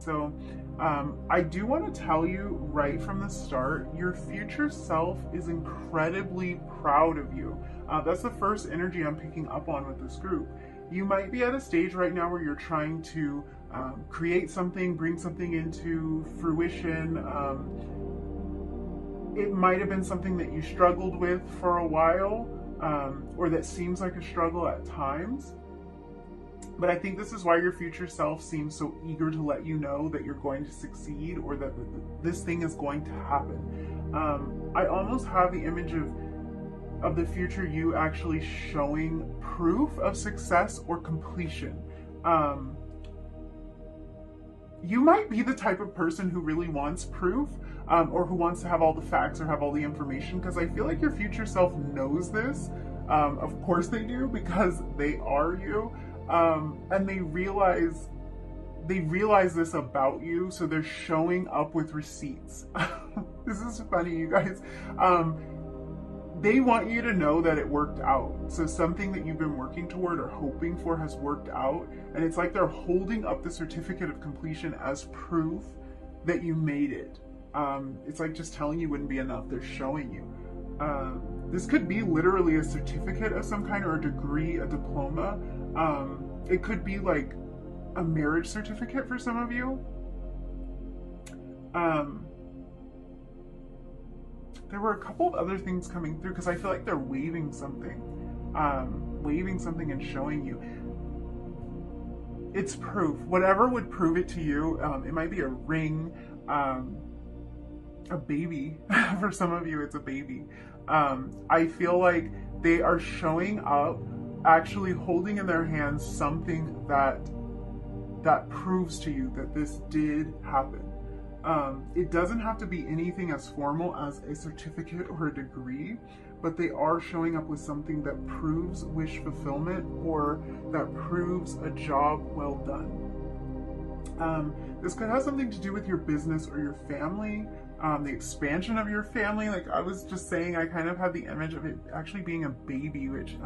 So I do want to tell you right from the start, your future self is incredibly proud of you. That's the first energy I'm picking up on with this group. You might be at a stage right now where you're trying to create something, bring something into fruition. It might have been something that you struggled with for a while, or that seems like a struggle at times. But I think this is why your future self seems so eager to let you know that you're going to succeed, or that this thing is going to happen. I almost have the image of the future you actually showing proof of success or completion. You might be the type of person who really wants proof, or who wants to have all the facts or have all the information, because I feel like your future self knows this. Of course they do, because they are you. And they realize this about you, so they're showing up with receipts. This is funny, you guys. They want you to know that it worked out. So something that you've been working toward or hoping for has worked out, and it's like they're holding up the certificate of completion as proof that you made it. It's like just telling you wouldn't be enough. They're showing you. This could be literally a certificate of some kind, or a degree, a diploma. It could be like a marriage certificate for some of you. There were a couple of other things coming through, because I feel like they're waving something and showing you. It's proof. Whatever would prove it to you. It might be a ring, a baby. For some of you, it's a baby. I feel like they are showing up, actually holding in their hands something that proves to you that this did happen. It doesn't have to be anything as formal as a certificate or a degree, but they are showing up with something that proves wish fulfillment, or that proves a job well done. This could have something to do with your business or your family, the expansion of your family. Like I was just saying, I kind of had the image of it actually being a baby, which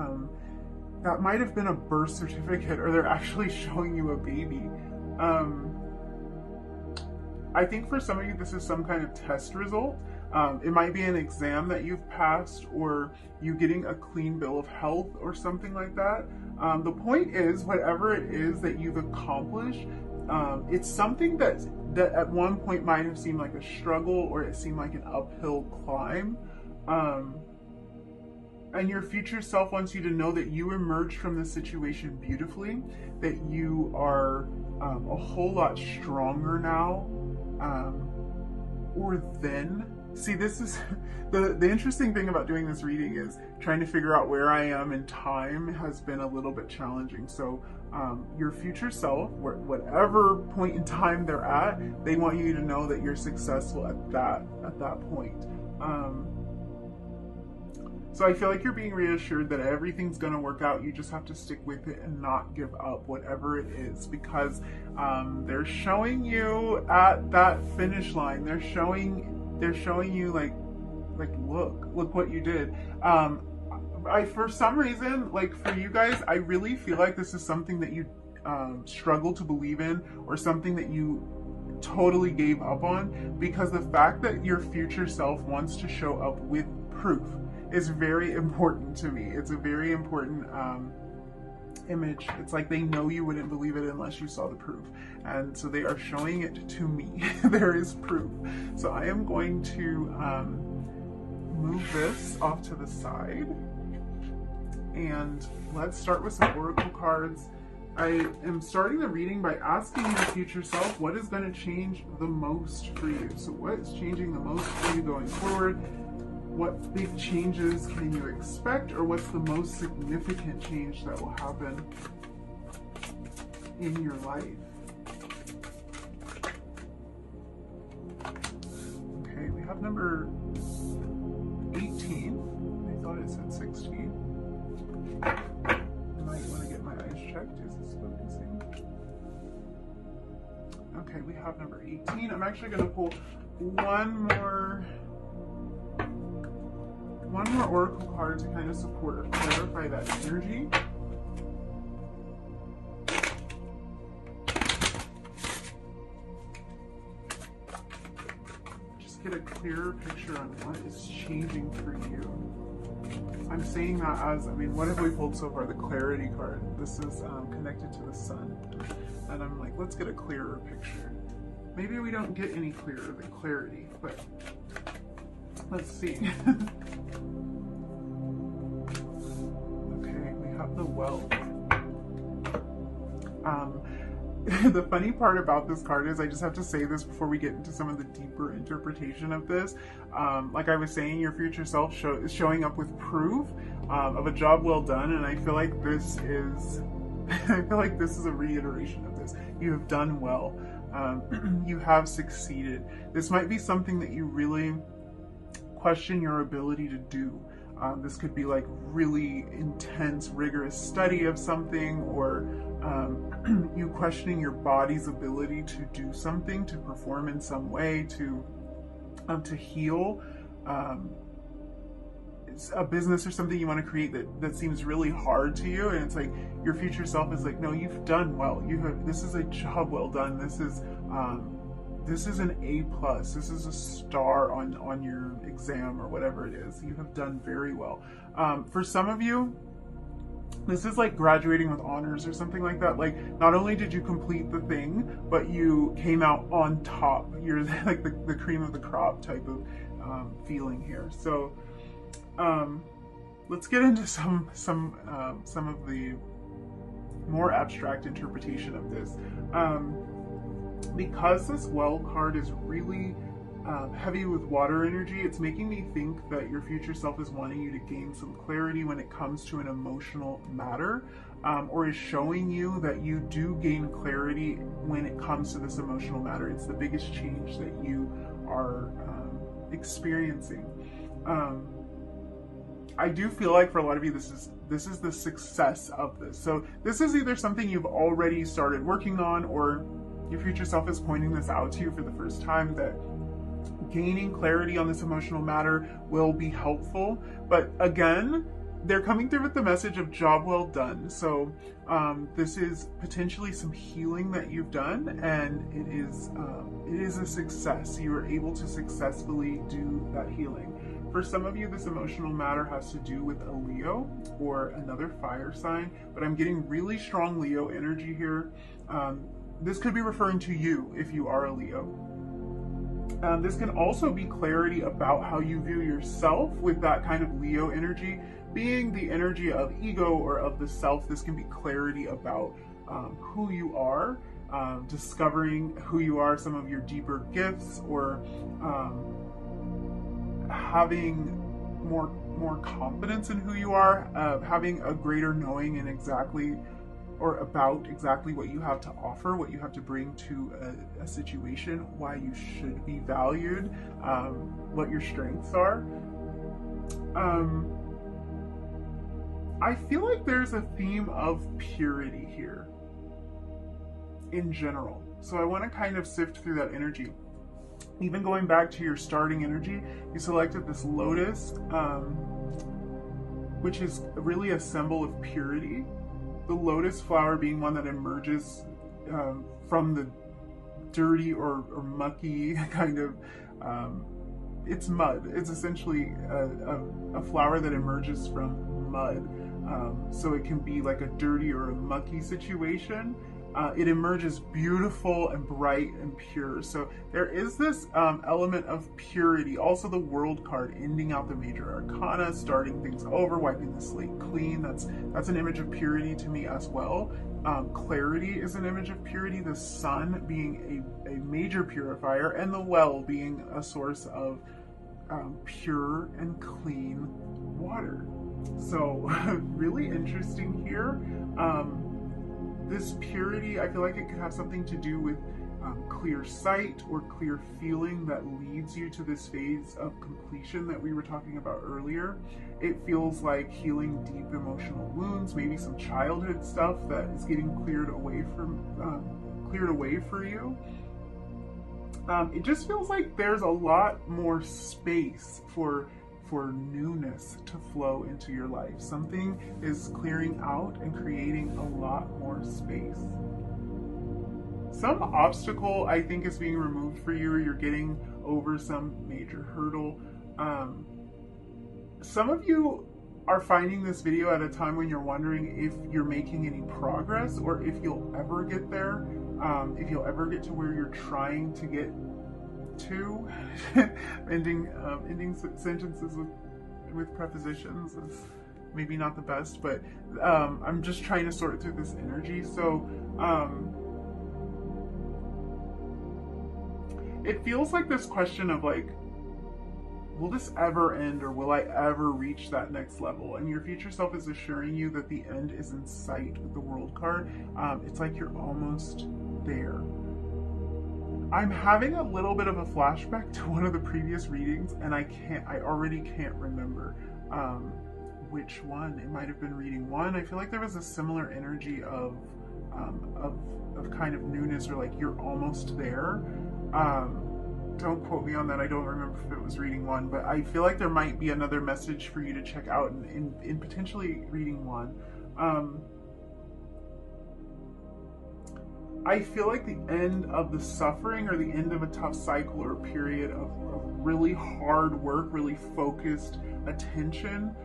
that might have been a birth certificate, or they're actually showing you a baby. I think for some of you, this is some kind of test result. It might be an exam that you've passed, or you getting a clean bill of health or something like that. The point is, whatever it is that you've accomplished, it's something that at one point might have seemed like a struggle, or it seemed like an uphill climb. And your future self wants you to know that you emerged from this situation beautifully, that you are a whole lot stronger now, or then. See, this is the interesting thing about doing this reading, is trying to figure out where I am in time has been a little bit challenging. So your future self, whatever point in time they're at, they want you to know that you're successful at that point. So I feel like you're being reassured that everything's going to work out. You just have to stick with it and not give up, whatever it is, because they're showing you at that finish line. They're showing you like look what you did. For some reason, like for you guys, I really feel like this is something that you struggle to believe in, or something that you totally gave up on, because the fact that your future self wants to show up with proof is very important to me. It's a very important image. It's like they know you wouldn't believe it unless you saw the proof, and so they are showing it to me. There is proof. So I am going to move this off to the side, and let's start with some oracle cards. I am starting the reading by asking your future self, what is going to change the most for you? So what is changing the most for you going forward? What big changes can you expect, or what's the most significant change that will happen in your life? Okay, we have number 18. I thought it said 16. I might want to get my eyes checked. Is this focusing? Okay, we have number 18. I'm actually going to pull one more oracle card to kind of support or clarify that energy. get a clearer picture on what is changing for you. I'm saying that as, I mean, what have we pulled so far? The clarity card. This is connected to the sun. And I'm like, let's get a clearer picture. Maybe we don't get any clearer than clarity, but let's see. Okay, we have the well. The funny part about this card is, I just have to say this before we get into some of the deeper interpretation of this. Like I was saying, your future self is showing up with proof of a job well done, and I feel like this is, a reiteration of this. You have done well. You have succeeded. This might be something that you really question your ability to do. This could be like really intense, rigorous study of something, or you questioning your body's ability to do something, to perform in some way, to heal. It's a business or something you want to create that seems really hard to you, and it's like your future self is like, no, you've done well. This is a job well done. This is an A+. This is a star on your exam or whatever it is. You have done very well. For some of you, this is like graduating with honors or something like that. Like, not only did you complete the thing, but you came out on top. You're like the cream of the crop type of feeling here. So let's get into some of the more abstract interpretation of this. Because this well card is really heavy with water energy, it's making me think that your future self is wanting you to gain some clarity when it comes to an emotional matter, or is showing you that you do gain clarity when it comes to this emotional matter. It's the biggest change that you are experiencing. I do feel like for a lot of you, this is the success of this. So this is either something you've already started working on, or your future self is pointing this out to you for the first time, that gaining clarity on this emotional matter will be helpful. But again, they're coming through with the message of job well done. So this is potentially some healing that you've done, and it is a success. You were able to successfully do that healing. For some of you, this emotional matter has to do with a Leo or another fire sign, but I'm getting really strong Leo energy here. This could be referring to you if you are a Leo. This can also be clarity about how you view yourself, with that kind of Leo energy being the energy of ego or of the self. This can be clarity about who you are, discovering who you are, some of your deeper gifts, or having more confidence in who you are, having a greater knowing in exactly what you have to offer, what you have to bring to a situation, why you should be valued, what your strengths are. I feel like there's a theme of purity here in general. So I want to kind of sift through that energy. Even going back to your starting energy, you selected this lotus, which is really a symbol of purity. The lotus flower being one that emerges from the dirty or mucky kind of, it's mud. It's essentially a flower that emerges from mud. So it can be like a dirty or a mucky situation. It emerges beautiful and bright and pure. So there is this element of purity. Also the World card, ending out the major arcana, starting things over, wiping the slate clean. That's an image of purity to me as well. Clarity is an image of purity. The sun being a major purifier, and the well being a source of pure and clean water. So really interesting here. This purity, I feel like it could have something to do with clear sight or clear feeling that leads you to this phase of completion that we were talking about earlier. It feels like healing deep emotional wounds, maybe some childhood stuff that is getting cleared away for you. It just feels like there's a lot more space for newness to flow into your life. Something is clearing out and creating a lot more space. some obstacle, I think, is being removed for you, or you're getting over some major hurdle. Some of you are finding this video at a time when you're wondering if you're making any progress, or if you'll ever get there, if you'll ever get to where you're trying to get to. ending sentences with prepositions is maybe not the best, but I'm just trying to sort through this energy. So it feels like this question of like, will this ever end, or will I ever reach that next level? And your future self is assuring you that the end is in sight with the World card. It's like you're almost there. I'm having a little bit of a flashback to one of the previous readings, and I already can't remember which one. It might have been reading 1. I feel like there was a similar energy of kind of newness, or like you're almost there. Don't quote me on that. I don't remember if it was reading 1, but I feel like there might be another message for you to check out in potentially reading 1. I feel like the end of the suffering, or the end of a tough cycle or period of really hard work, really focused attention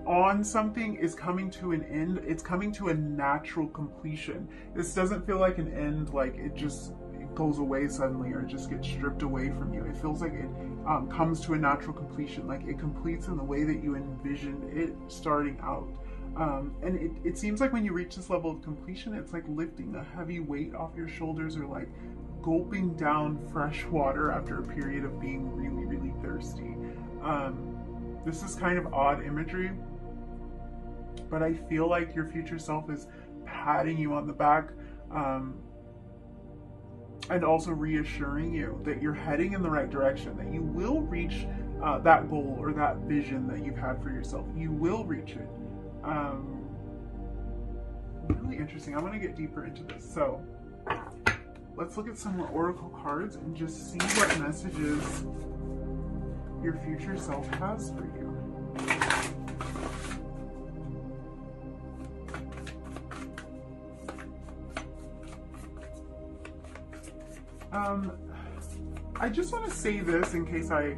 on something is coming to an end. It's coming to a natural completion. This doesn't feel like an end, like it goes away suddenly, or it just gets stripped away from you. It feels like it comes to a natural completion, like it completes in the way that you envisioned it starting out. And it seems like when you reach this level of completion, it's like lifting a heavy weight off your shoulders, or like gulping down fresh water after a period of being really, really thirsty. This is kind of odd imagery, but I feel like your future self is patting you on the back, and also reassuring you that you're heading in the right direction, that you will reach that goal or that vision that you've had for yourself. You will reach it. Really interesting. I want to get deeper into this. So let's look at some more oracle cards and just see what messages your future self has for you. I just want to say this in case I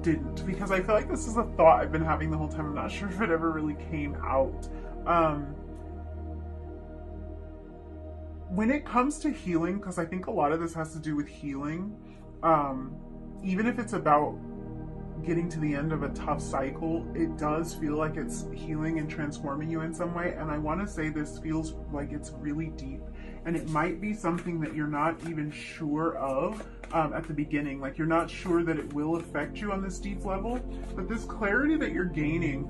didn't, because I feel like this is a thought I've been having the whole time. I'm not sure if it ever really came out. When it comes to healing, because I think a lot of this has to do with healing, even if it's about getting to the end of a tough cycle, it does feel like it's healing and transforming you in some way. And I want to say this feels like it's really deep, and it might be something that you're not even sure of at the beginning. Like, you're not sure that it will affect you on this deep level, but this clarity that you're gaining,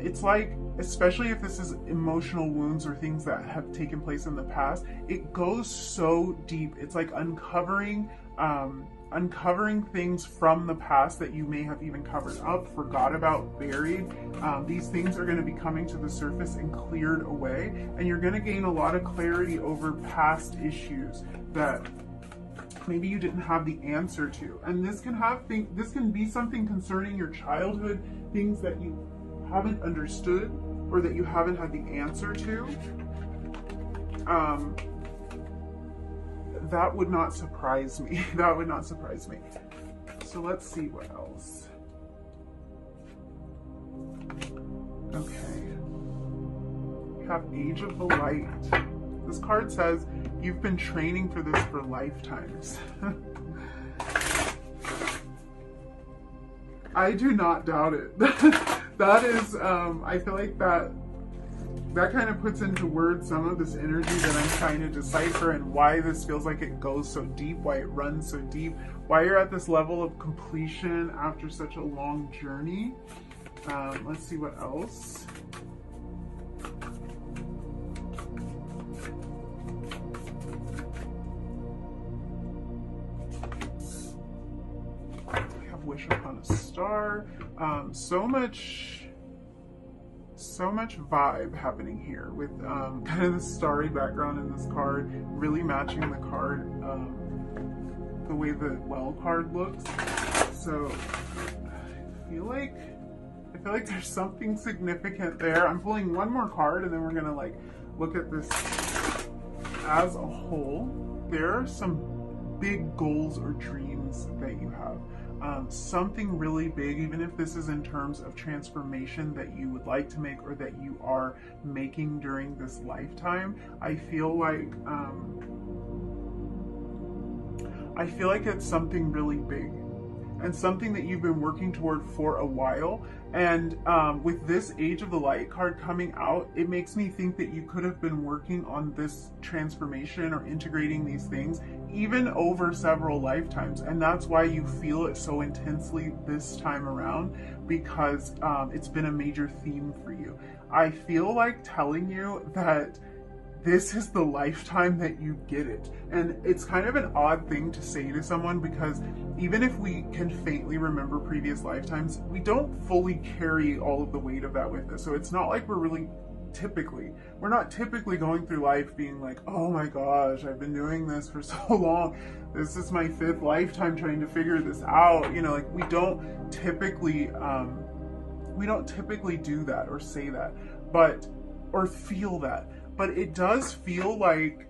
it's like, especially if this is emotional wounds or things that have taken place in the past, it goes so deep. It's like uncovering things from the past that you may have even covered up, forgot about, buried. These things are going to be coming to the surface and cleared away, and you're going to gain a lot of clarity over past issues that maybe you didn't have the answer to. And this can be something concerning your childhood, things that you haven't understood or that you haven't had the answer to. That would not surprise me. That would not surprise me. So let's see what else. Okay. We have Age of the Light. This card says you've been training for this for lifetimes. I do not doubt it. That is, I feel like that kind of puts into words some of this energy that I'm trying to decipher, and why this feels like it goes so deep, why it runs so deep, why you're at this level of completion after such a long journey. Let's see what else. We have Wish Upon a Star. So much vibe happening here with kind of the starry background in this card, really matching the card, the way the Well card looks. So I feel like there's something significant there. I'm pulling one more card, and then we're gonna like look at this as a whole, there are some big goals or dreams that you have. Something really big, even if this is in terms of transformation that you would like to make or that you are making during this lifetime. I feel like it's something really big and something that you've been working toward for a while. And with this Age of the Light card coming out, it makes me think that you could have been working on this transformation or integrating these things even over several lifetimes. And that's why you feel it so intensely this time around, because it's been a major theme for you. I feel like telling you that this is the lifetime that you get it. And it's kind of an odd thing to say to someone, because even if we can faintly remember previous lifetimes, we don't fully carry all of the weight of that with us. So it's not like we're not typically going through life being like, oh my gosh, I've been doing this for so long. This is my 5th lifetime trying to figure this out. You know, like we don't typically do that or say that, or feel that. But it does feel like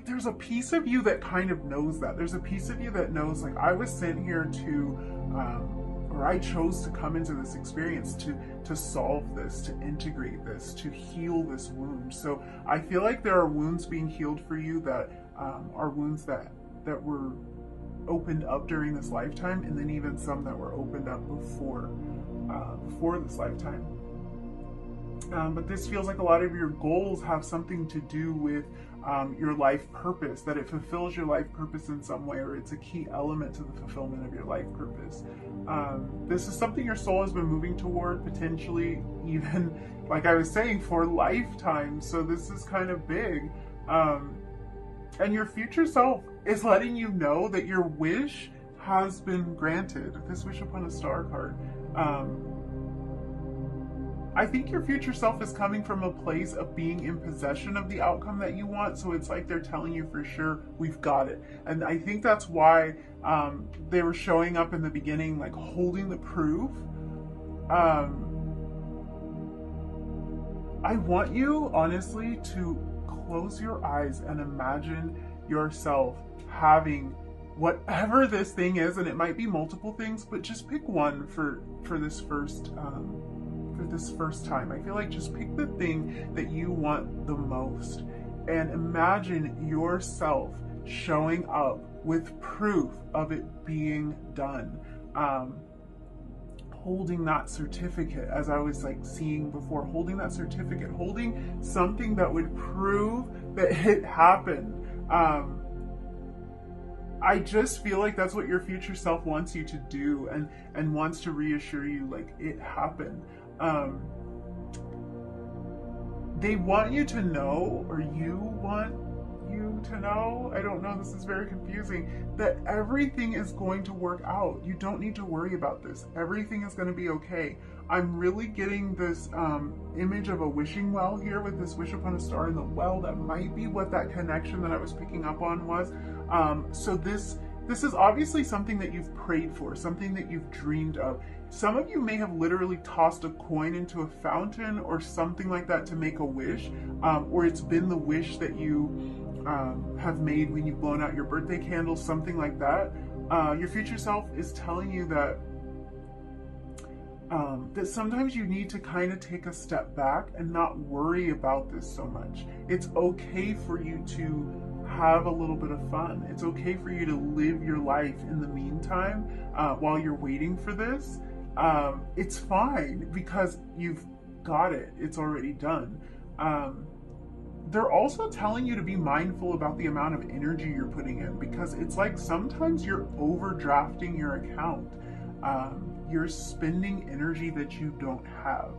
there's a piece of you that kind of knows that. There's a piece of you that knows, like, I was sent here to, or I chose to come into this experience to solve this, to integrate this, to heal this wound. So I feel like there are wounds being healed for you that are wounds that were opened up during this lifetime, and then even some that were opened up before this lifetime. But this feels like a lot of your goals have something to do with your life purpose, that it fulfills your life purpose in some way, or it's a key element to the fulfillment of your life purpose. This is something your soul has been moving toward, potentially even, like I was saying, for lifetime. So this is kind of big. And your future self is letting you know that your wish has been granted. This Wish Upon a Star card. I think your future self is coming from a place of being in possession of the outcome that you want. So it's like they're telling you for sure, we've got it. And I think that's why they were showing up in the beginning, like holding the proof. I want you, honestly, to close your eyes and imagine yourself having whatever this thing is. And it might be multiple things, but just pick one for this first time. I feel like just pick the thing that you want the most and imagine yourself showing up with proof of it being done. Holding that certificate, as I was like seeing before, holding that certificate, holding something that would prove that it happened. I just feel like that's what your future self wants you to do, and wants to reassure you, like, it happened. They want you to know, or you want you to know, I don't know, this is very confusing, that everything is going to work out. You don't need to worry about this. Everything is going to be okay. I'm really getting this image of a wishing well here with this Wish Upon a Star in the well. That might be what that connection that I was picking up on was. So this is obviously something that you've prayed for, something that you've dreamed of. Some of you may have literally tossed a coin into a fountain or something like that to make a wish, or it's been the wish that you have made when you've blown out your birthday candle, something like that. Your future self is telling you that that sometimes you need to kind of take a step back and not worry about this so much. It's okay for you to have a little bit of fun. It's okay for you to live your life in the meantime while you're waiting for this. It's fine because you've got it. It's already done. They're also telling you to be mindful about the amount of energy you're putting in, because it's like sometimes you're overdrafting your account. You're spending energy that you don't have.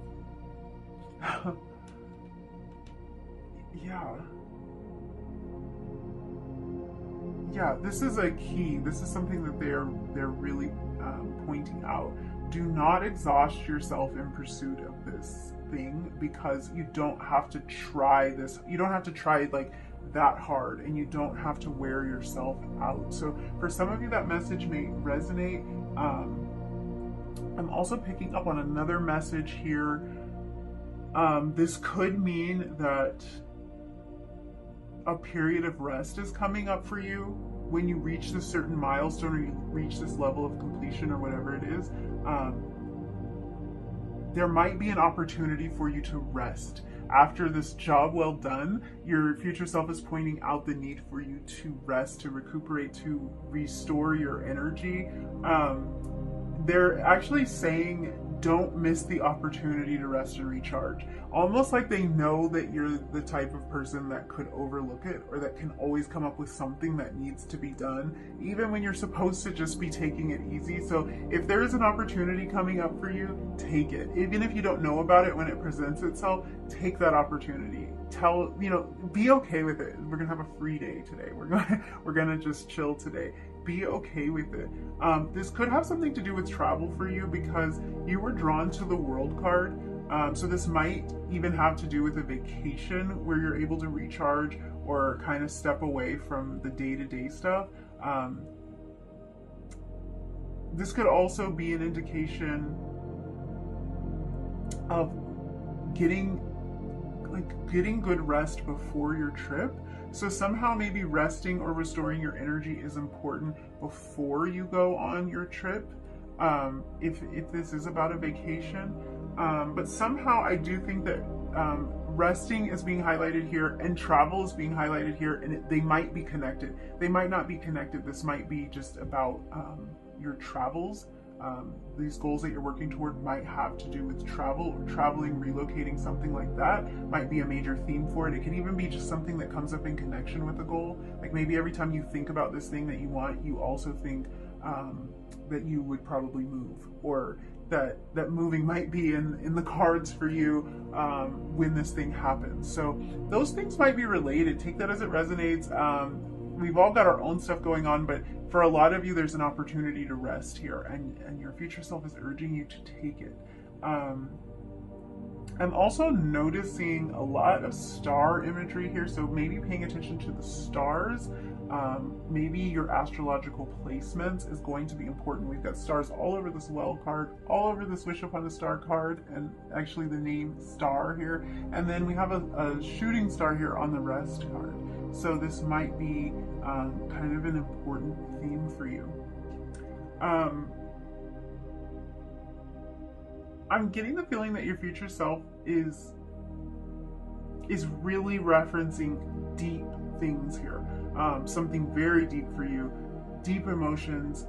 Yeah, this is a key. This is something that they're really pointing out. Do not exhaust yourself in pursuit of this thing, because you don't have to try this. You don't have to try like that hard, and you don't have to wear yourself out. So for some of you, that message may resonate. I'm also picking up on another message here. This could mean that a period of rest is coming up for you when you reach this certain milestone or you reach this level of completion or whatever it is. There might be an opportunity for you to rest. After this job well done, your future self is pointing out the need for you to rest, to recuperate, to restore your energy. They're actually saying don't miss the opportunity to rest and recharge. Almost like they know that you're the type of person that could overlook it, or that can always come up with something that needs to be done, even when you're supposed to just be taking it easy. So if there is an opportunity coming up for you, take it. Even if you don't know about it when it presents itself, take that opportunity. Be okay with it. We're gonna have a free day today. We're gonna just chill today. Be okay with it. This could have something to do with travel for you, because you were drawn to the World card. So this might even have to do with a vacation where you're able to recharge or kind of step away from the day-to-day stuff. This could also be an indication of getting good rest before your trip. So somehow maybe resting or restoring your energy is important before you go on your trip, if this is about a vacation. But somehow I do think that resting is being highlighted here and travel is being highlighted here, and they might be connected. They might not be connected. This might be just about your travels. These goals that you're working toward might have to do with travel or traveling, relocating, something like that might be a major theme for it. It can even be just something that comes up in connection with the goal. Like maybe every time you think about this thing that you want, you also think that you would probably move, or that moving might be in the cards for you when this thing happens. So those things might be related. Take that as it resonates. We've all got our own stuff going on, but for a lot of you, there's an opportunity to rest here, and your future self is urging you to take it. I'm also noticing a lot of star imagery here, so maybe paying attention to the stars. Maybe your astrological placements is going to be important. We've got stars all over this well card, all over this wish upon a star card, and actually the name star here. And then we have a shooting star here on the rest card. So this might be kind of an important theme for you. I'm getting the feeling that your future self is really referencing deep things here. Something very deep for you, deep emotions,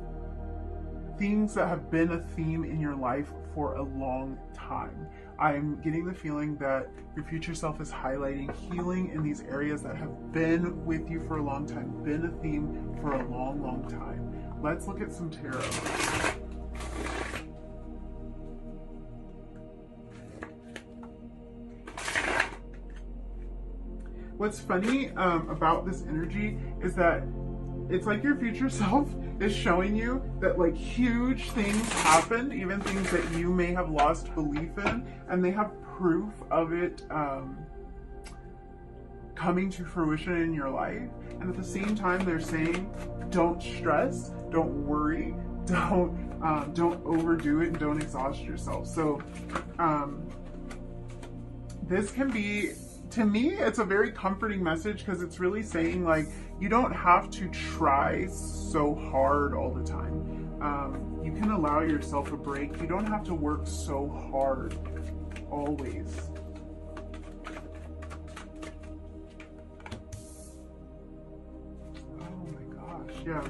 things that have been a theme in your life for a long time. I'm getting the feeling that your future self is highlighting healing in these areas that have been with you for a long time, been a theme for a long, long time. Let's look at some tarot. What's funny about this energy is that it's like your future self is showing you that like huge things happen, even things that you may have lost belief in, and they have proof of it coming to fruition in your life. And at the same time, they're saying, don't stress, don't worry, don't overdo it, and don't exhaust yourself. So this can be, to me, it's a very comforting message, because it's really saying like, you don't have to try so hard all the time. You can allow yourself a break. You don't have to work so hard always. Oh my gosh, yeah.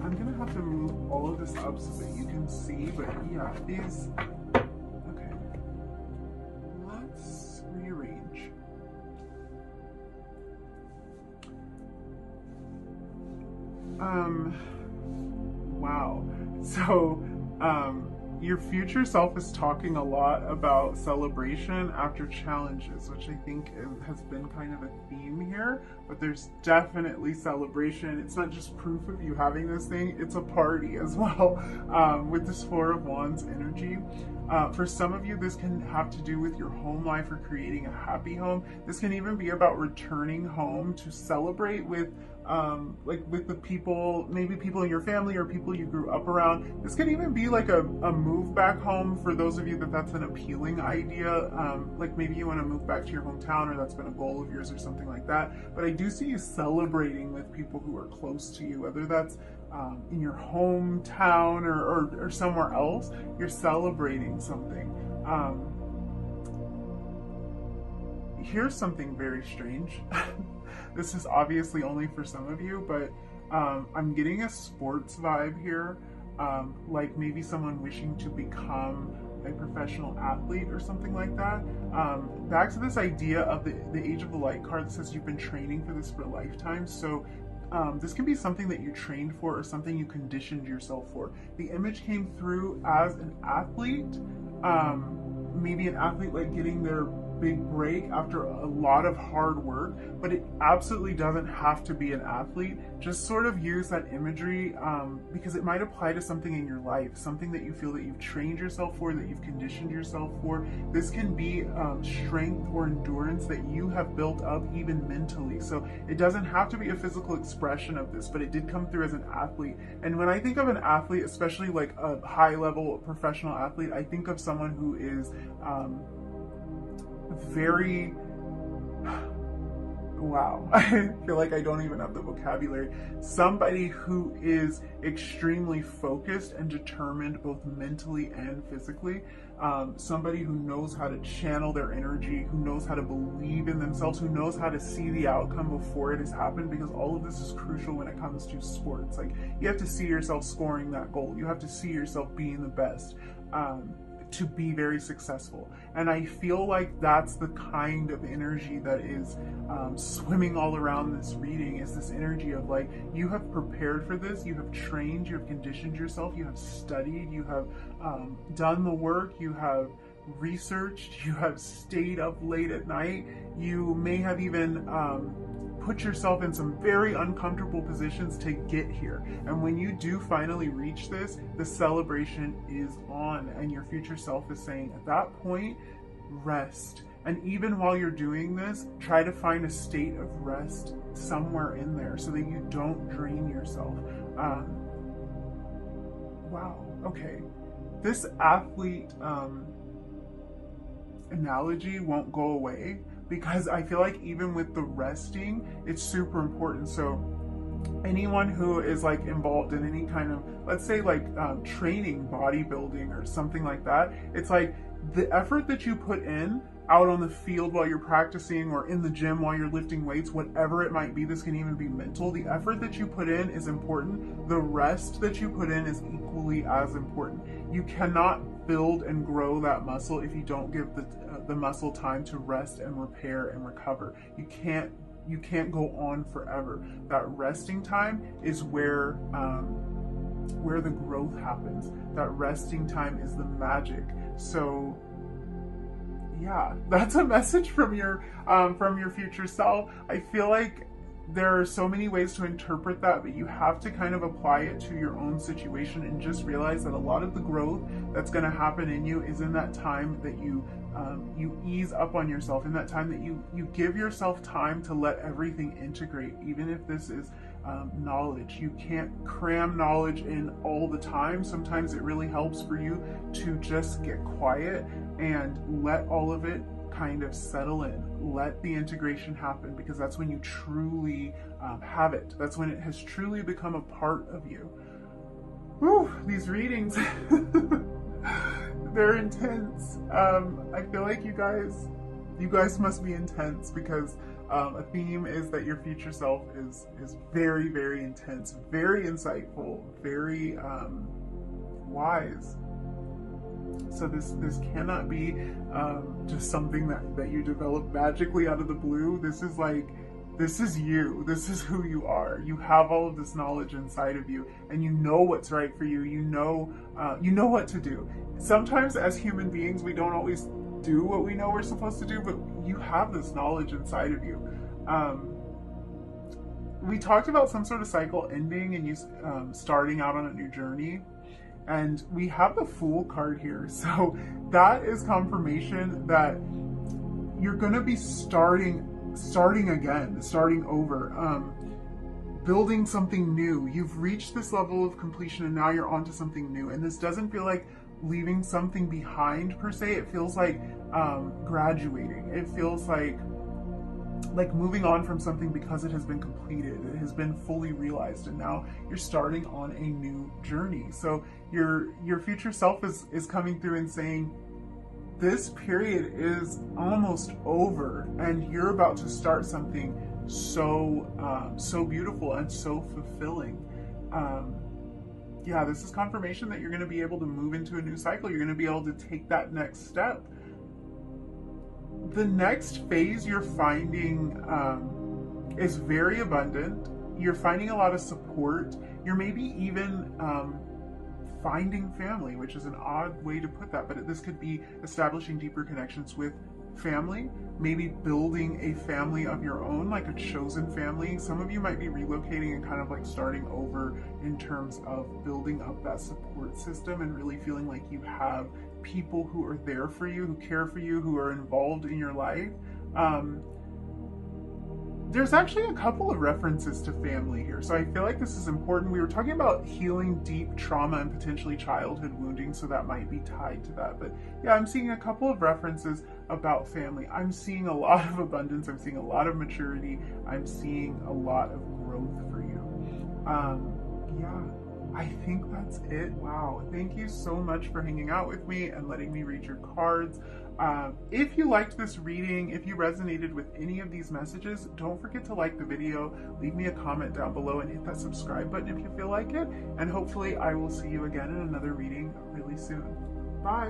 I'm gonna have to move all of this up so that you can see, but yeah, these, okay. Let's rearrange. Wow. So, your future self is talking a lot about celebration after challenges, which I think has been kind of a theme here, but there's definitely celebration. It's not just proof of you having this thing, it's a party as well, with this Four of Wands energy. For some of you, this can have to do with your home life or creating a happy home. This can even be about returning home to celebrate with like with the people, maybe people in your family or people you grew up around. This could even be like a move back home for those of you that's an appealing idea. Like maybe you want to move back to your hometown, or that's been a goal of yours or something like that. But I do see you celebrating with people who are close to you, whether that's in your hometown or somewhere else. You're celebrating something. Here's something very strange. This is obviously only for some of you, but I'm getting a sports vibe here. Like maybe someone wishing to become a professional athlete or something like that. Back to this idea of the Age of the Light card that says you've been training for this for a lifetime. So this can be something that you trained for or something you conditioned yourself for. The image came through as an athlete, maybe an athlete like getting their big break after a lot of hard work, but it absolutely doesn't have to be an athlete. Just sort of use that imagery because it might apply to something in your life, something that you feel that you've trained yourself for, that you've conditioned yourself for. This can be strength or endurance that you have built up even mentally. So it doesn't have to be a physical expression of this, but it did come through as an athlete. And when I think of an athlete, especially like a high level professional athlete, I think of someone who is very, wow, I feel like I don't even have the vocabulary. Somebody who is extremely focused and determined both mentally and physically. Somebody who knows how to channel their energy, who knows how to believe in themselves, who knows how to see the outcome before it has happened, because all of this is crucial when it comes to sports. Like, you have to see yourself scoring that goal. You have to see yourself being the best. To be very successful. And I feel like that's the kind of energy that is swimming all around this reading, is this energy of like, you have prepared for this, you have trained, you have conditioned yourself, you have studied, you have done the work, you have researched, you have stayed up late at night, you may have even put yourself in some very uncomfortable positions to get here. And when you do finally reach this, the celebration is on, and your future self is saying, at that point, rest. And even while you're doing this, try to find a state of rest somewhere in there so that you don't drain yourself. Wow, okay. This athlete analogy won't go away, because I feel like even with the resting, it's super important. So anyone who is like involved in any kind of, let's say like training, bodybuilding or something like that, it's like the effort that you put in out on the field while you're practicing, or in the gym while you're lifting weights, whatever it might be, this can even be mental. The effort that you put in is important. The rest that you put in is equally as important. You cannot build and grow that muscle if you don't give the muscle time to rest and repair and recover. You can't go on forever. That resting time is where the growth happens. That resting time is the magic. So yeah, that's a message from your future self. I feel like there are so many ways to interpret that, but you have to kind of apply it to your own situation and just realize that a lot of the growth that's going to happen in you is in that time that you ease up on yourself, in that time that you give yourself time to let everything integrate. Even if this is knowledge, you can't cram knowledge in all the time. Sometimes it really helps for you to just get quiet and let all of it kind of settle in. Let the integration happen, because that's when you truly have it. That's when it has truly become a part of you. Whew, these readings, they're intense. I feel like you guys must be intense, because a theme is that your future self is very, very intense, very insightful, very wise. So this cannot be just something that you develop magically out of the blue. This is you. This is who you are. You have all of this knowledge inside of you, and you know what's right for you. You know what to do. Sometimes as human beings, we don't always do what we know we're supposed to do, but you have this knowledge inside of you. We talked about some sort of cycle ending and you starting out on a new journey. And we have the Fool card here. So that is confirmation that you're going to be starting again, starting over, building something new. You've reached this level of completion and now you're on to something new. And this doesn't feel like leaving something behind per se. It feels like graduating. It feels like moving on from something because it has been completed, it has been fully realized, and now you're starting on a new journey. So your future self is coming through and saying, this period is almost over and you're about to start something so beautiful and so fulfilling. Yeah, this is confirmation that you're going to be able to move into a new cycle. You're going to be able to take that next step. The next phase you're finding is very abundant. You're finding a lot of support. You're maybe even finding family, which is an odd way to put that, but this could be establishing deeper connections with family, maybe building a family of your own, like a chosen family. Some of you might be relocating and kind of like starting over in terms of building up that support system and really feeling like you have people who are there for you, who care for you, who are involved in your life. There's actually a couple of references to family here, so I feel like this is important. We were talking about healing deep trauma and potentially childhood wounding, so that might be tied to that. But yeah, I'm seeing a couple of references about family. I'm seeing a lot of abundance. I'm seeing a lot of maturity. I'm seeing a lot of growth for you. Yeah, I think that's it. Wow, thank you so much for hanging out with me and letting me read your cards. If you liked this reading, if you resonated with any of these messages, don't forget to like the video, leave me a comment down below, and hit that subscribe button if you feel like it. And hopefully I will see you again in another reading really soon. Bye.